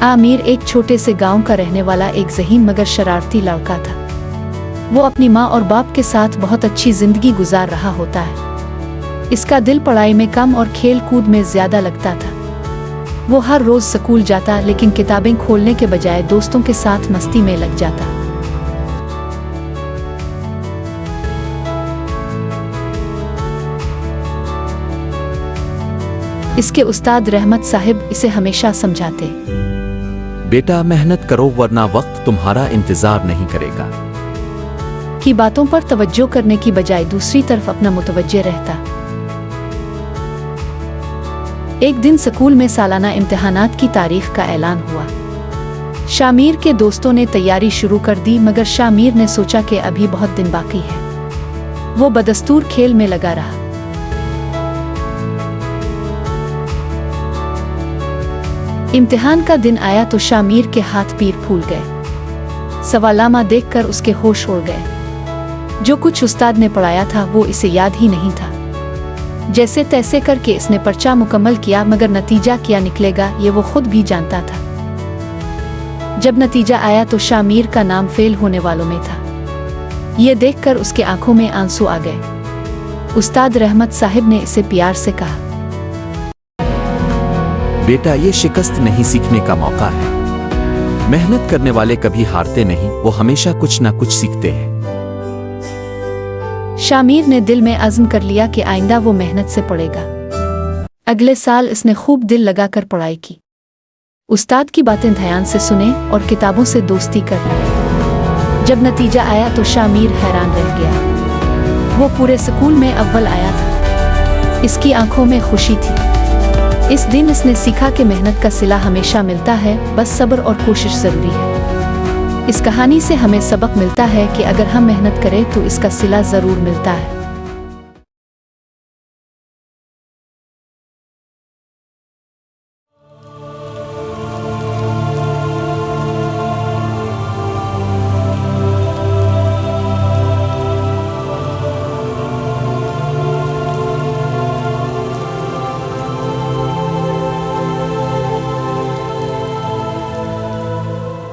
आमिर एक छोटे से गांव का रहने वाला एक ज़हीन मगर शरारती लड़का था। वो अपनी माँ और बाप के साथ बहुत अच्छी जिंदगी गुजार रहा होता है। इसका दिल पढ़ाई में कम और खेल कूद में ज्यादा लगता था। वो हर रोज स्कूल जाता लेकिन किताबें खोलने के बजाय दोस्तों के साथ मस्ती में लग जाता। इसके उस्ताद रहमत साहिब इसे हमेशा समझाते, बेटा मेहनत करो वरना वक्त तुम्हारा इंतजार नहीं करेगा। की बातों पर तवज्जो करने की बजाय दूसरी तरफ अपना मुतवज्जे रहता। एक दिन स्कूल में सालाना इम्तिहानात की तारीख का ऐलान हुआ। शामिर के दोस्तों ने तैयारी शुरू कर दी मगर शामिर ने सोचा कि अभी बहुत दिन बाकी है। वो बदस्तूर खेल में लगा रहा। इम्तिहान का दिन आया तो शामिर के हाथ पीर फूल गए। सवालामा देखकर उसके होश उड़ गए। जो कुछ उस्ताद ने पढ़ाया था वो इसे याद ही नहीं था। जैसे तैसे करके इसने पर्चा मुकम्मल किया मगर नतीजा क्या निकलेगा ये वो खुद भी जानता था। जब नतीजा आया तो शामिर का नाम फेल होने वालों में था। ये देखकर उसके आंखों में आंसू आ गए। उस्ताद रहमत साहिब ने इसे प्यार से कहा, बेटा ये शिकस्त नहीं सीखने का मौका है। मेहनत करने वाले कभी हारते नहीं, वो हमेशा कुछ ना कुछ सीखते हैं। शामिर ने दिल में अज़्म कर लिया कि आइंदा वो मेहनत से पढ़ेगा। अगले साल इसने खूब दिल लगाकर पढ़ाई की। उस्ताद की बातें ध्यान से सुने और किताबों से दोस्ती कर ली। जब नतीजा आया तो शामिर हैरान रह गया। वो पूरे स्कूल में अव्वल आया था। इसकी आंखों में खुशी थी। इस दिन इसने सीखा कि मेहनत का सिला हमेशा मिलता है, बस सब्र और कोशिश जरूरी है। इस कहानी से हमें सबक मिलता है कि अगर हम मेहनत करें तो इसका सिला जरूर मिलता है।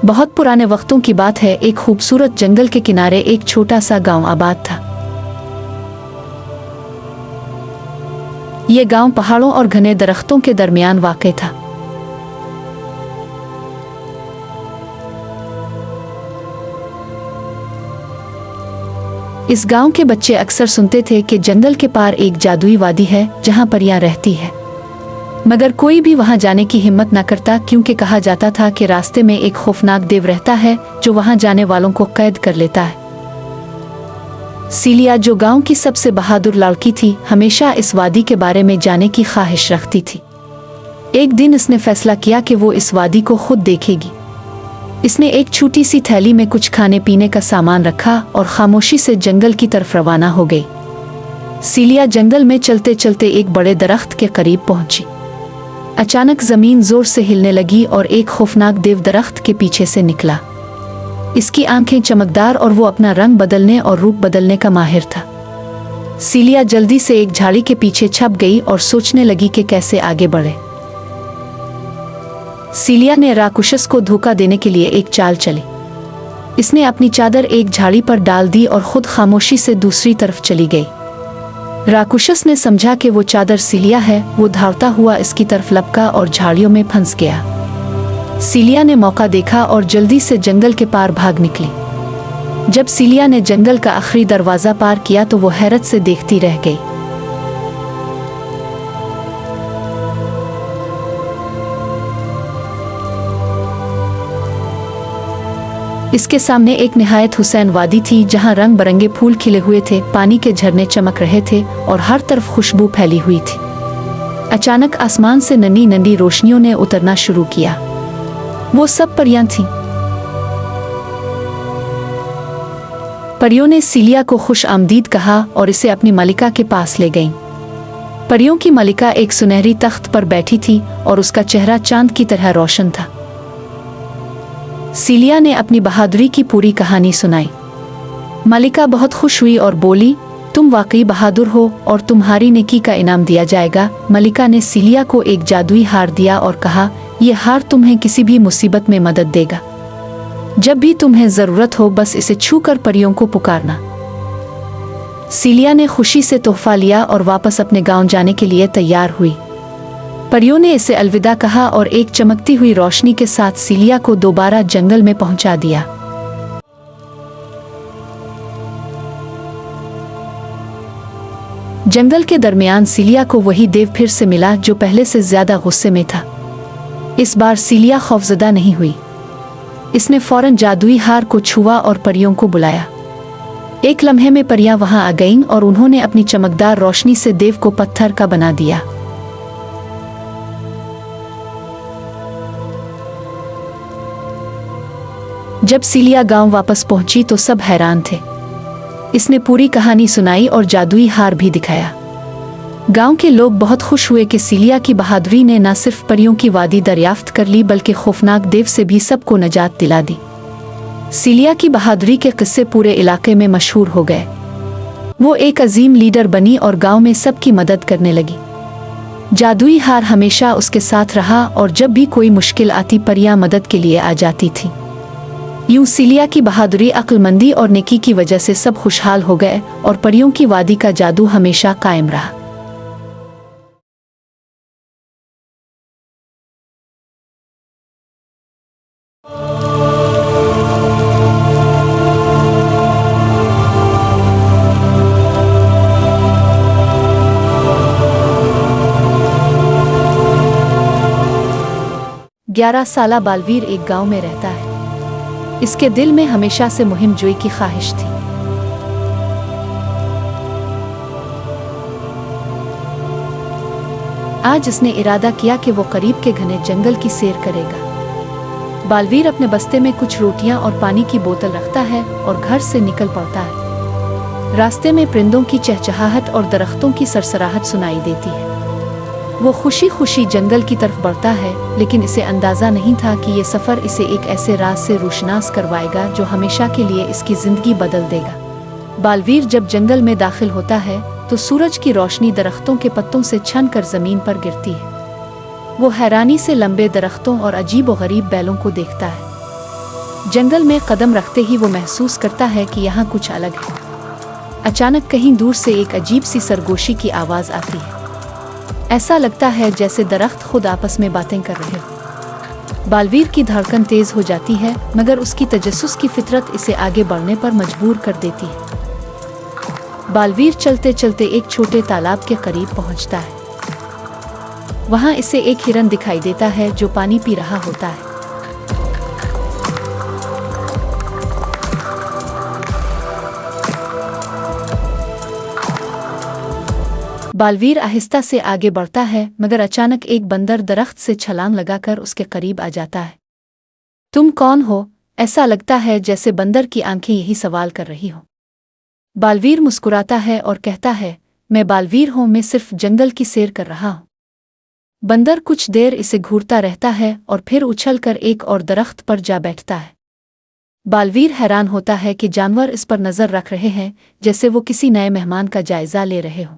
बहुत पुराने वक्तों की बात है। एक खूबसूरत जंगल के किनारे एक छोटा सा गांव आबाद था। यह गांव पहाड़ों और घने दरख्तों के दरमियान वाक़ था। इस गांव के बच्चे अक्सर सुनते थे कि जंगल के पार एक जादुई वादी है जहां परियां रहती है, मगर कोई भी वहां जाने की हिम्मत न करता क्योंकि कहा जाता था कि रास्ते में एक खौफनाक देव रहता है जो वहां जाने वालों को कैद कर लेता है। सीलिया जो गांव की सबसे बहादुर लड़की थी, हमेशा इस वादी के बारे में जाने की ख्वाहिश रखती थी। एक दिन इसने फैसला किया कि वो इस वादी को खुद देखेगी। इसने एक छोटी सी थैली में कुछ खाने पीने का सामान रखा और खामोशी से जंगल की तरफ रवाना हो गई। सीलिया जंगल में चलते चलते एक बड़े दरख्त के करीब पहुंची। अचानक जमीन जोर से हिलने लगी और एक खौफनाक देव दरख्त के पीछे से निकला। इसकी आंखें चमकदार और वो अपना रंग बदलने और रूप बदलने का माहिर था। सीलिया जल्दी से एक झाड़ी के पीछे छप गई और सोचने लगी कि कैसे आगे बढ़े। सीलिया ने राकुशस को धोखा देने के लिए एक चाल चली। इसने अपनी चादर एक झाड़ी पर डाल दी और खुद खामोशी से दूसरी तरफ चली गई। राकुशस ने समझा कि वो चादर सीलिया है। वो धावता हुआ इसकी तरफ लपका और झाड़ियों में फंस गया। सीलिया ने मौका देखा और जल्दी से जंगल के पार भाग निकली। जब सीलिया ने जंगल का आखिरी दरवाजा पार किया तो वो हैरत से देखती रह गई। इसके सामने एक निहायत हुसैन वादी थी जहां रंग बरंगे फूल खिले हुए थे, पानी के झरने चमक रहे थे और हर तरफ खुशबू फैली हुई थी। अचानक आसमान से नन्ही नन्ही रोशनियों ने उतरना शुरू किया। वो सब परियां थीं। परियों ने सीलिया को खुश आमदीद कहा और इसे अपनी मलिका के पास ले गईं। परियों की मलिका एक सुनहरी तख्त पर बैठी थी और उसका चेहरा चांद की तरह रोशन था। सीलिया ने अपनी बहादुरी की पूरी कहानी सुनाई। मलिका बहुत खुश हुई और बोली, तुम वाकई बहादुर हो और तुम्हारी नेकी का इनाम दिया जाएगा। मलिका ने सीलिया को एक जादुई हार दिया और कहा ये हार तुम्हें किसी भी मुसीबत में मदद देगा। जब भी तुम्हें जरूरत हो बस इसे छूकर परियों को पुकारना। सीलिया ने खुशी से तोहफा लिया और वापस अपने गांव जाने के लिए तैयार हुई। परियों ने इसे अलविदा कहा और एक चमकती हुई रोशनी के साथ सीलिया को दोबारा जंगल में पहुंचा दिया। जंगल के दरमियान सीलिया को वही देव फिर से मिला जो पहले से ज्यादा गुस्से में था। इस बार सीलिया खौफजदा नहीं हुई। इसने फौरन जादुई हार को छुआ और परियों को बुलाया। एक लम्हे में परियां वहां आ गईं और उन्होंने अपनी चमकदार रोशनी से देव को पत्थर का बना दिया। जब सीलिया गांव वापस पहुंची तो सब हैरान थे। इसने पूरी कहानी सुनाई और जादुई हार भी दिखाया। गांव के लोग बहुत खुश हुए कि सीलिया की बहादुरी ने न सिर्फ परियों की वादी दरियाफ्त कर ली बल्कि खौफनाक देव से भी सबको नजात दिला दी। सीलिया की बहादुरी के किस्से पूरे इलाके में मशहूर हो गए। वो एक अजीम लीडर बनी और गांव में सबकी मदद करने लगी। जादुई हार हमेशा उसके साथ रहा और जब भी कोई मुश्किल आती परियां मदद के लिए आ जाती थी। यूं सीलिया की बहादुरी, अक्लमंदी और नेकी की वजह से सब खुशहाल हो गए और परियों की वादी का जादू हमेशा कायम रहा। ग्यारह साला बालवीर एक गांव में रहता है। इसके दिल में हमेशा से मुहिम जोई की ख्वाहिश थी। आज इसने इरादा किया कि वो करीब के घने जंगल की सैर करेगा। बालवीर अपने बस्ते में कुछ रोटियां और पानी की बोतल रखता है और घर से निकल पड़ता है। रास्ते में परिंदों की चहचहाहट और दरख्तों की सरसराहट सुनाई देती है। वो खुशी खुशी जंगल की तरफ बढ़ता है, लेकिन इसे अंदाजा नहीं था कि ये सफ़र इसे एक ऐसे राज से रोशनास करवाएगा जो हमेशा के लिए इसकी जिंदगी बदल देगा। बालवीर जब जंगल में दाखिल होता है तो सूरज की रोशनी दरख्तों के पत्तों से छन कर जमीन पर गिरती है। वो हैरानी से लंबे दरख्तों और अजीब व गरीब बैलों को देखता है। जंगल में कदम रखते ही वो महसूस करता है कि यहाँ कुछ अलग है। अचानक कहीं दूर से एक अजीब सी सरगोशी की आवाज़ आती है। ऐसा लगता है जैसे दरख्त खुद आपस में बातें कर रहे हो। बालवीर की धड़कन तेज हो जाती है, मगर उसकी तजस्सुस की फितरत इसे आगे बढ़ने पर मजबूर कर देती है। बालवीर चलते चलते एक छोटे तालाब के करीब पहुंचता है। वहां इसे एक हिरन दिखाई देता है जो पानी पी रहा होता है। बालवीर आहिस्ता से आगे बढ़ता है, मगर अचानक एक बंदर दरख्त से छलांग लगाकर उसके करीब आ जाता है। तुम कौन हो? ऐसा लगता है जैसे बंदर की आंखें यही सवाल कर रही हो। बालवीर मुस्कुराता है और कहता है, मैं बालवीर हूँ, मैं सिर्फ जंगल की सैर कर रहा हूँ। बंदर कुछ देर इसे घूरता रहता है और फिर उछलकर एक और दरख्त पर जा बैठता है। बालवीर हैरान होता है कि जानवर इस पर नजर रख रहे हैं, जैसे वो किसी नए मेहमान का जायजा ले रहे हों।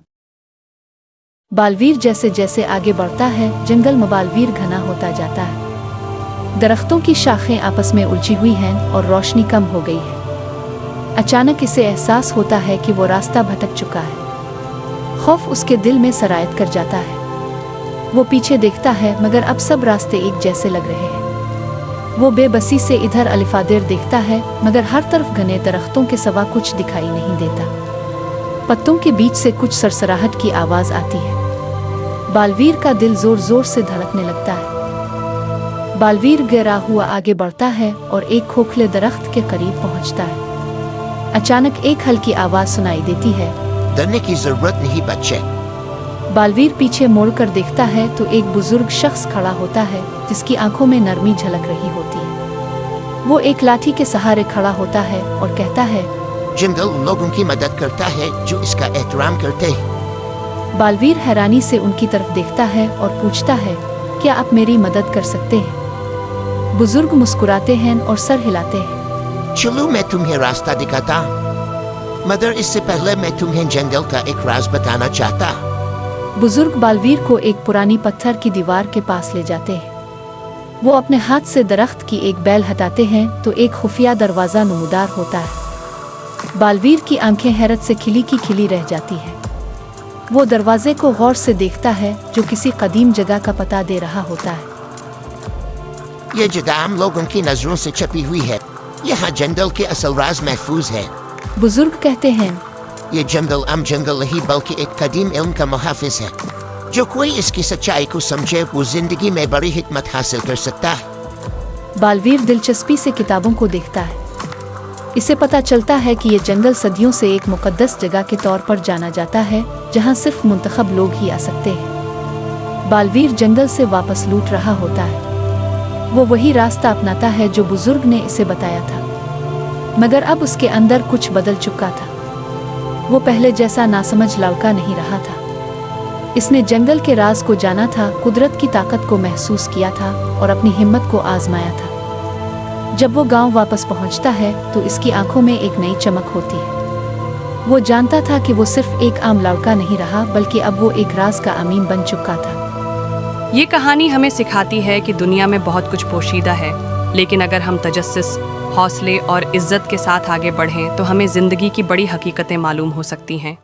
बालवीर जैसे जैसे आगे बढ़ता है, जंगल में बालवीर घना होता जाता है। दरख्तों की शाखें आपस में उलझी हुई हैं और रोशनी कम हो गई है। अचानक इसे एहसास होता है कि वो रास्ता भटक चुका है। खौफ उसके दिल में सरायत कर जाता है। वो पीछे देखता है, मगर अब सब रास्ते एक जैसे लग रहे हैं। वो बेबसी से इधर अलिफादेर देखता है, मगर हर तरफ घने दरख्तों के सिवा कुछ दिखाई नहीं देता। पत्तों के बीच से कुछ सरसराहट की आवाज़ आती है। बालवीर का दिल जोर जोर से धड़कने लगता है। बालवीर गिरा हुआ आगे बढ़ता है और एक खोखले दरख्त के करीब पहुंचता है। अचानक एक हल्की आवाज़ सुनाई देती है, डरने की जरूरत नहीं बच्चे। बालवीर पीछे मुड़कर देखता है तो एक बुजुर्ग शख्स खड़ा होता है, जिसकी आंखों में नरमी झलक रही होती है। वो एक लाठी के सहारे खड़ा होता है और कहता है, जंगल उन लोगों की मदद करता है जो इसका एहतराम करते हैं। बालवीर हैरानी से उनकी तरफ देखता है और पूछता है, क्या आप मेरी मदद कर सकते हैं? बुजुर्ग मुस्कुराते हैं और सर हिलाते हैं। चलो मैं तुम्हें रास्ता दिखाता, मगर इससे पहले मैं तुम्हें जंगल का एक राज बताना चाहता। बुजुर्ग बालवीर को एक पुरानी पत्थर की दीवार के पास ले जाते हैं। वो अपने हाथ से दरख्त की एक बेल हटाते हैं तो एक खुफिया दरवाज़ा नमूदार होता है। बालवीर की आंखें हैरत से खिली की खिली रह जाती हैं। वो दरवाजे को गौर से देखता है जो किसी कदीम जगह का पता दे रहा होता है। ये जगह आम लोगों की नजरों से छपी हुई है। यहाँ जंगल के असल राज महफूज है। बुजुर्ग कहते हैं, ये जंगल आम जंगल नहीं बल्कि एक कदीम इल्म का मुहाफिज है। जो कोई इसकी सच्चाई को समझे वो जिंदगी में बड़ी हिकमत हासिल कर सकता है। बालवीर दिलचस्पी से किताबों को देखता है। इसे पता चलता है कि ये जंगल सदियों से एक मुकद्दस जगह के तौर पर जाना जाता है जहाँ सिर्फ मुंतखब लोग ही आ सकते हैं। बालवीर जंगल से वापस लौट रहा होता है। वो वही रास्ता अपनाता है जो बुजुर्ग ने इसे बताया था, मगर अब उसके अंदर कुछ बदल चुका था। वो पहले जैसा नासमझ लड़का नहीं रहा था। इसने जंगल के राज को जाना था, कुदरत की ताकत को महसूस किया था और अपनी हिम्मत को आजमाया था। जब वो गांव वापस पहुंचता है तो इसकी आंखों में एक नई चमक होती है। वो जानता था कि वो सिर्फ एक आम लड़का नहीं रहा बल्कि अब वो एक राज का अमीन बन चुका था। ये कहानी हमें सिखाती है कि दुनिया में बहुत कुछ पोशीदा है, लेकिन अगर हम तजस्सुस, हौसले और इज्जत के साथ आगे बढ़ें तो हमें ज़िंदगी की बड़ी हकीकतें मालूम हो सकती हैं।